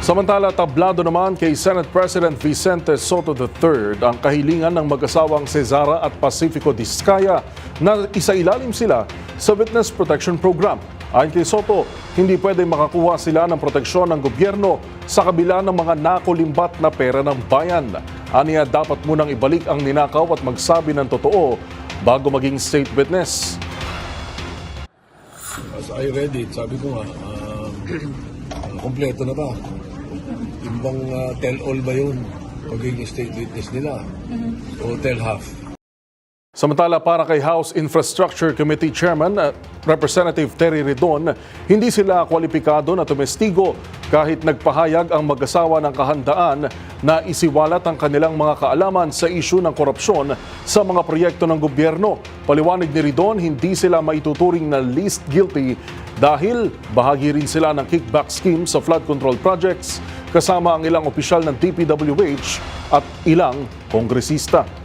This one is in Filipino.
Samantala, tablado naman kay Senate President Vicente Soto III ang kahilingan ng mag-asawang Cesara at Pacifico Diskaya na isailalim sila sa Witness Protection Program. Ayon kay Soto, hindi pwede makakuha sila ng proteksyon ng gobyerno sa kabila ng mga nakulimbat na pera ng bayan. Aniya, dapat munang ibalik ang ninakaw at magsabi ng totoo bago maging state witness. As I read it, sabi ko nga, kompleto na ba? Imbang tell-all ba yun? Pagiging state witness nila? O tell-half? Samantala, para kay House Infrastructure Committee Chairman Representative Terry Ridon, hindi sila kwalipikado na tumestigo kahit nagpahayag ang mag-asawa ng kahandaan na isiwalat ang kanilang mga kaalaman sa isyu ng korupsyon sa mga proyekto ng gobyerno. Paliwanag ni Ridon, hindi sila maituturing na least guilty dahil bahagi rin sila ng kickback scheme sa flood control projects kasama ang ilang opisyal ng DPWH at ilang kongresista.